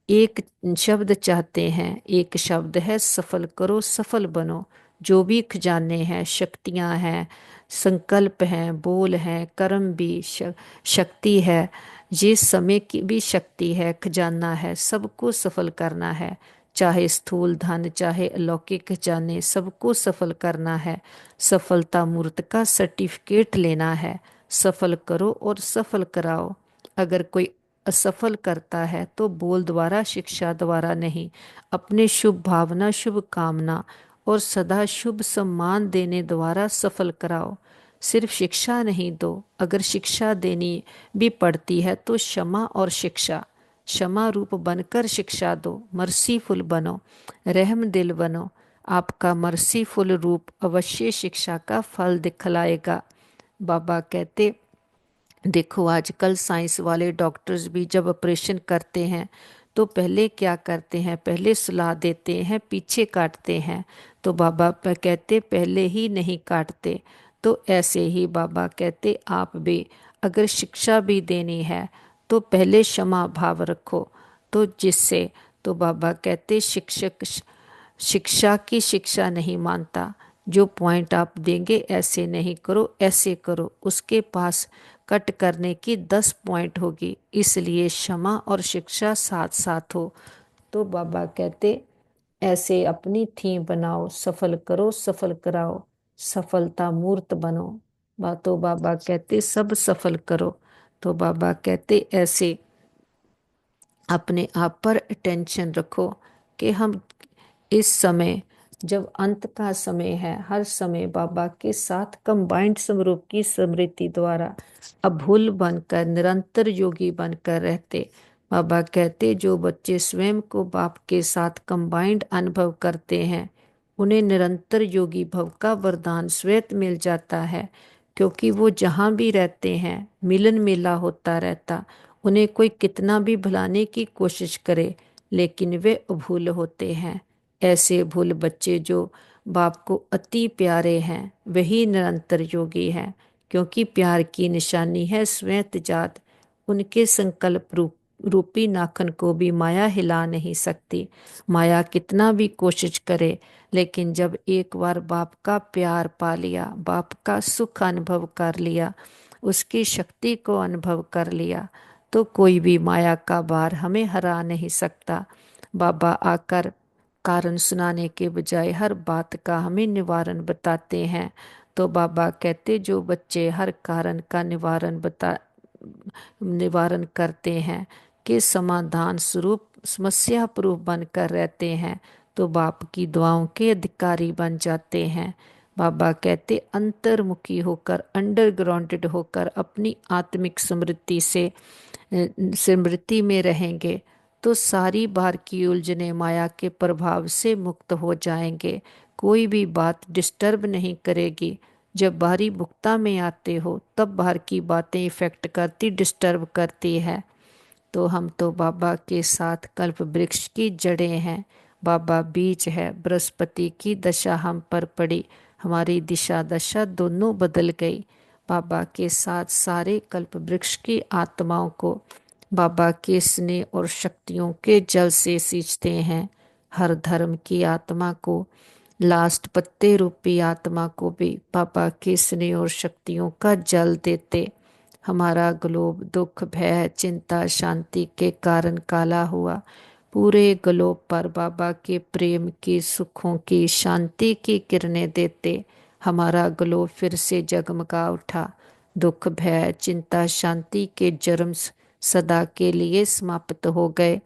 एक शब्द चाहते हैं, एक शब्द है सफल करो, सफल बनो। जो भी खजाने हैं, शक्तियां हैं, संकल्प हैं, बोल हैं, कर्म भी शक्ति है, ये समय की भी शक्ति है, खजाना है, सबको सफल करना है। चाहे स्थूल धन चाहे अलौकिक जाने, सबको सफल करना है। सफलता मूर्त का सर्टिफिकेट लेना है। सफल करो और सफल कराओ। अगर कोई असफल करता है तो बोल द्वारा, शिक्षा द्वारा नहीं, अपने शुभ भावना, शुभ कामना और सदा शुभ सम्मान देने द्वारा सफल कराओ। सिर्फ शिक्षा नहीं दो, अगर शिक्षा देनी भी पड़ती है तो क्षमा और शिक्षा, क्षमा रूप बनकर शिक्षा दो। मर्सीफुल बनो, रहम दिल बनो। आपका मर्सीफुल रूप अवश्य शिक्षा का फल दिखलाएगा। बाबा कहते, देखो आजकल साइंस वाले डॉक्टर्स भी जब ऑपरेशन करते हैं तो पहले क्या करते हैं, पहले सुला देते हैं, पीछे काटते हैं। तो बाबा कहते पहले ही नहीं काटते। तो ऐसे ही बाबा कहते आप भी अगर शिक्षा भी देनी है तो पहले क्षमा भाव रखो। तो जिससे, तो बाबा कहते शिक्षक शिक्षा की शिक्षा नहीं मानता। जो पॉइंट आप देंगे ऐसे नहीं करो ऐसे करो, उसके पास कट करने की 10 पॉइंट होगी। इसलिए क्षमा और शिक्षा साथ साथ हो। तो बाबा कहते ऐसे अपनी थीम बनाओ, सफल करो सफल कराओ, सफलता मूर्त बनो। तो बाबा कहते सब सफल करो। तो बाबा कहते ऐसे अपने आप पर अटेंशन रखो कि हम इस समय, जब अंत का समय है, हर समय बाबा के साथ कंबाइंड स्वरूप की स्मृति द्वारा अभूल बनकर निरंतर योगी बनकर रहते। बाबा कहते जो बच्चे स्वयं को बाप के साथ कंबाइंड अनुभव करते हैं उन्हें निरंतर योगी भव का वरदान स्वयं मिल जाता है, क्योंकि वो जहाँ भी रहते हैं मिलन मेला होता रहता। उन्हें कोई कितना भी भुलाने की कोशिश करे लेकिन वे अभूल होते हैं। ऐसे भूल बच्चे जो बाप को अति प्यारे हैं वही निरंतर योगी हैं, क्योंकि प्यार की निशानी है श्वेत जात। उनके संकल्प रूपी नाखन को भी माया हिला नहीं सकती। माया कितना भी कोशिश करे, लेकिन जब एक बार बाप का प्यार पा लिया, बाप का सुख अनुभव कर लिया, उसकी शक्ति को अनुभव कर लिया, तो कोई भी माया का भार हमें हरा नहीं सकता। बाबा आकर कारण सुनाने के बजाय हर बात का हमें निवारण बताते हैं। तो बाबा कहते जो बच्चे हर कारण का निवारण करते हैं, कि समाधान स्वरूप समस्या प्रूफ बनकर रहते हैं, तो बाप की दुआओं के अधिकारी बन जाते हैं। बाबा कहते अंतर्मुखी होकर, अंडरग्राउंडेड होकर अपनी आत्मिक स्मृति में रहेंगे तो सारी बाहर की उलझने माया के प्रभाव से मुक्त हो जाएंगे। कोई भी बात डिस्टर्ब नहीं करेगी। जब बाहरी भुक्ता में आते हो तब बाहर की बातें इफेक्ट करती, डिस्टर्ब करती है। तो हम तो बाबा के साथ कल्प वृक्ष की जड़ें हैं। बाबा बीज है, बृहस्पति की दशा हम पर पड़ी, हमारी दिशा दशा दोनों बदल गई। बाबा के साथ सारे कल्प वृक्ष की आत्माओं को बाबा के स्नेह और शक्तियों के जल से सींचते हैं। हर धर्म की आत्मा को, लास्ट पत्ते रूपी आत्मा को भी बाबा के स्नेह और शक्तियों का जल देते। हमारा ग्लोब दुख भय चिंता शांति के कारण काला हुआ, पूरे ग्लोब पर बाबा के प्रेम की सुखों की शांति की किरणें देते। हमारा ग्लोब फिर से जगमगा उठा। दुख भय चिंता शांति के जर्म सदा के लिए समाप्त हो गए।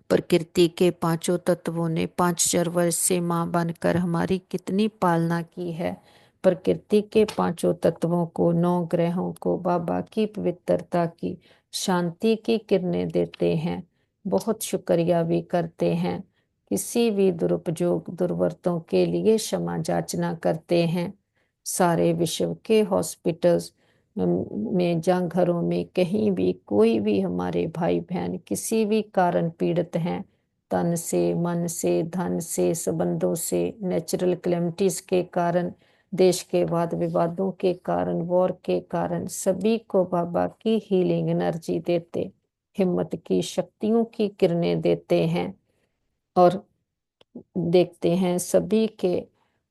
प्रकृति के पांचों तत्वों ने 5,000 वर्ष से मां बनकर हमारी कितनी पालना की है। प्रकृति के पांचों तत्वों को, 9 ग्रहों को बाबा की पवित्रता की शांति की किरणें देते हैं। बहुत शुक्रिया भी करते हैं। किसी भी दुरुपयोग दुर्वर्तों के लिए क्षमा याचना करते हैं। सारे विश्व के हॉस्पिटल्स में या घरों में कहीं भी कोई भी हमारे भाई बहन किसी भी कारण पीड़ित हैं, तन से मन से धन से संबंधों से, नेचुरल क्लेमिटीज के कारण, देश के वाद विवादों के कारण, वॉर के कारण, सभी को बाबा की हीलिंग एनर्जी देते, हिम्मत की शक्तियों की किरणें देते हैं। और देखते हैं सभी के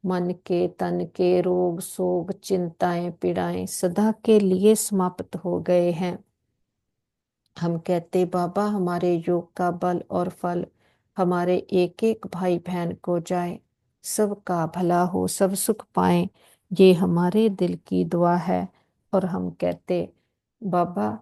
मन के तन के रोग शोक चिंताएं पीड़ाएं सदा के लिए समाप्त हो गए हैं। हम कहते बाबा हमारे योग का बल और फल हमारे एक एक भाई बहन को जाए, सबका भला हो, सब सुख पाए, ये हमारे दिल की दुआ है। और हम कहते बाबा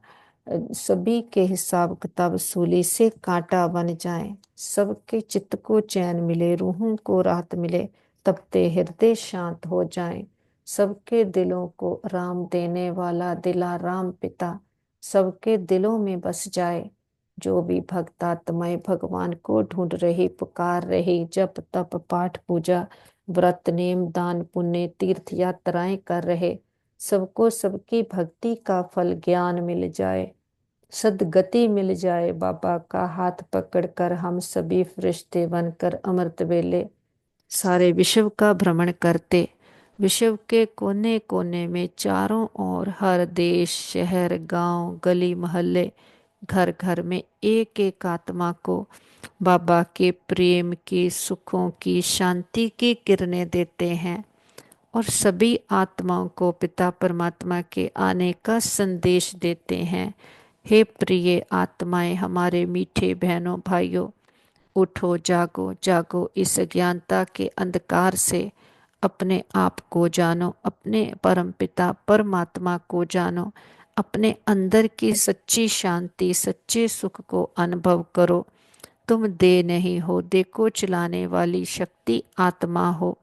सभी के हिसाब किताब सूली से कांटा बन जाए, सबके चित्त को चैन मिले, रूहों को राहत मिले, तपते हृदय शांत हो जाए, सबके दिलों को राम देने वाला दिला राम पिता सबके दिलों में बस जाए। जो भी भक्तात्माएं भगवान को ढूंढ रही, पुकार रही, जप तप पाठ पूजा व्रत नेम दान पुण्य तीर्थ यात्राएं कर रहे, सबको सबकी भक्ति का फल ज्ञान मिल जाए, सदगति मिल जाए। बाबा का हाथ पकड़कर हम सभी फरिश्ते बनकर अमृत वेले सारे विश्व का भ्रमण करते, विश्व के कोने कोने में चारों ओर हर देश शहर गांव गली मोहल्ले घर घर में एक एक आत्मा को बाबा के प्रेम की सुखों की शांति की किरणें देते हैं और सभी आत्माओं को पिता परमात्मा के आने का संदेश देते हैं। हे प्रिय आत्माएं, हमारे मीठे बहनों भाइयों, उठो जागो जागो, इस अज्ञानता के अंधकार से अपने आप को जानो, अपने परम पिता परमात्मा को जानो, अपने अंदर की सच्ची शांति सच्चे सुख को अनुभव करो। तुम दे नहीं हो, दे को चलाने वाली शक्ति आत्मा हो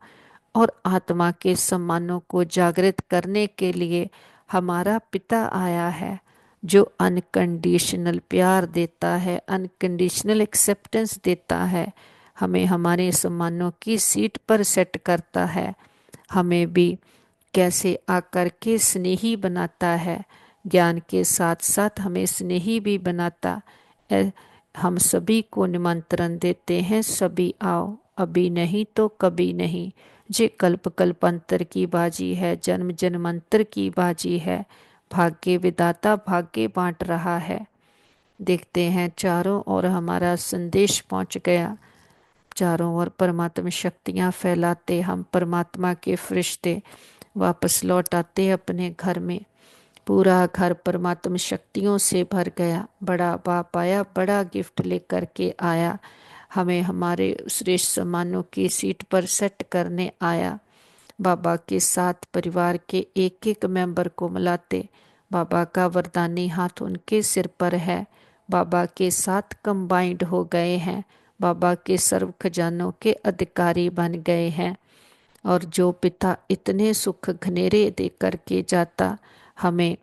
और आत्मा के सम्मानों को जागृत करने के लिए हमारा पिता आया है, जो अनकंडीशनल प्यार देता है, अनकंडीशनल एक्सेप्टेंस देता है, हमें हमारे सम्मानों की सीट पर सेट करता है, हमें भी कैसे आकर के स्नेही बनाता है, ज्ञान के साथ साथ हमें स्नेही भी बनाता। ए- हम सभी को निमंत्रण देते हैं, सभी आओ, अभी नहीं तो कभी नहीं, जे कल्प कल्पांतर की बाजी है, जन्म जन्मांतर की बाजी है, भाग्य विदाता भाग्य बांट रहा है। देखते हैं चारों ओर हमारा संदेश पहुंच गया, चारों ओर परमात्मा शक्तियां फैलाते हम परमात्मा के फरिश्ते वापस लौट आते अपने घर में। पूरा घर परमात्मा शक्तियों से भर गया, बड़ा बाप आया, बड़ा गिफ्ट लेकर के आया, हमें हमारे श्रेष्ठ सम्मानों की सीट पर सेट करने आया। बाबा के साथ परिवार के एक एक मेंबर को मिलाते, बाबा का वरदानी हाथ उनके सिर पर है, बाबा के साथ कंबाइंड हो गए हैं, बाबा के सर्व खजानों के अधिकारी बन गए हैं। और जो पिता इतने सुख घनेरे दे करके जाता, हमें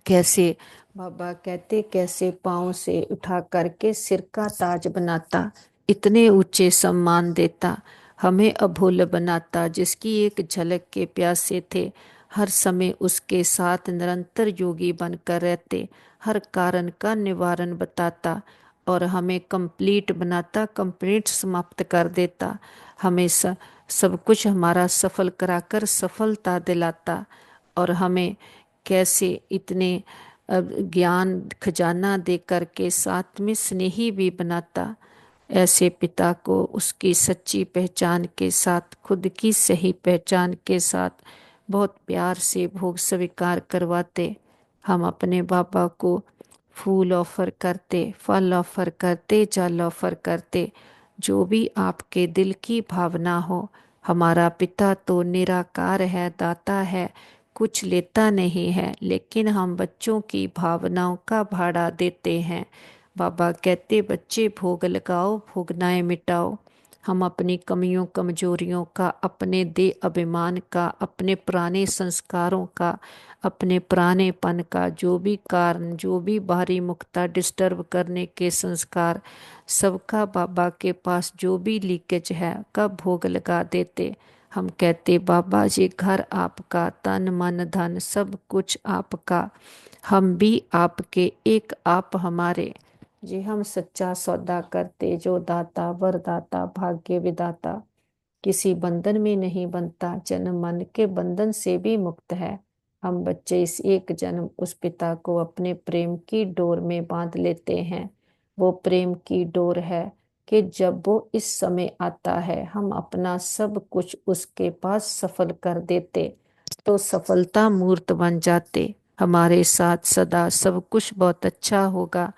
कैसे बाबा कहते कैसे पाँव से उठा करके सिर का ताज बनाता, इतने ऊंचे सम्मान देता, हमें अभूल बनाता, जिसकी एक झलक के प्यासे थे, हर समय उसके साथ निरंतर योगी बनकर रहते, हर कारण का निवारण बताता और हमें कंप्लीट बनाता, कंप्लीट समाप्त कर देता, हमें सब कुछ हमारा सफल कराकर सफलता दिलाता और हमें कैसे इतने ज्ञान खजाना दे करके साथ में स्नेही भी बनाता। ऐसे पिता को उसकी सच्ची पहचान के साथ, खुद की सही पहचान के साथ बहुत प्यार से भोग स्वीकार करवाते। हम अपने बाबा को फूल ऑफर करते, फल ऑफर करते, जल ऑफर करते, जो भी आपके दिल की भावना हो। हमारा पिता तो निराकार है, दाता है, कुछ लेता नहीं है, लेकिन हम बच्चों की भावनाओं का भाड़ा देते हैं। बाबा कहते बच्चे भोग लगाओ, भोगनाएं मिटाओ। हम अपनी कमियों कमजोरियों का, अपने दे अभिमान का, अपने पुराने संस्कारों का, अपने पुरानेपन का, जो भी कारण, जो भी बाहरी मुक्ता डिस्टर्ब करने के संस्कार, सबका बाबा के पास जो भी लीकेज है का भोग लगा देते। हम कहते बाबा जी घर आपका, तन मन धन सब कुछ आपका, हम भी आपके, एक आप हमारे। जी हम सच्चा सौदा करते, जो दाता वरदाता भाग्य विदाता किसी बंधन में नहीं बनता, जन्म मन के बंधन से भी मुक्त है। हम बच्चे इस एक जन्म उस पिता को अपने प्रेम की डोर में बांध लेते हैं। वो प्रेम की डोर है कि जब वो इस समय आता है, हम अपना सब कुछ उसके पास सफल कर देते, तो सफलता मूर्त बन जाते। हमारे साथ सदा सब कुछ बहुत अच्छा होगा,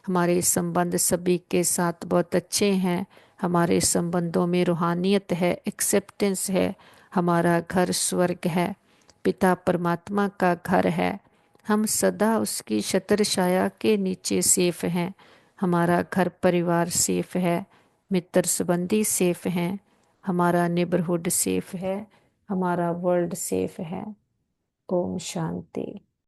हमारे संबंध सभी के साथ बहुत अच्छे हैं। हमारे संबंधों में रूहानियत है, एक्सेप्टेंस है। हमारा घर स्वर्ग है, पिता परमात्मा का घर है। हम सदा उसकी छत्र छाया के नीचे सेफ हैं। हमारा घर परिवार सेफ है, मित्र संबंधी सेफ हैं, हमारा नेबरहुड सेफ है, हमारा वर्ल्ड सेफ है। ओम शांति।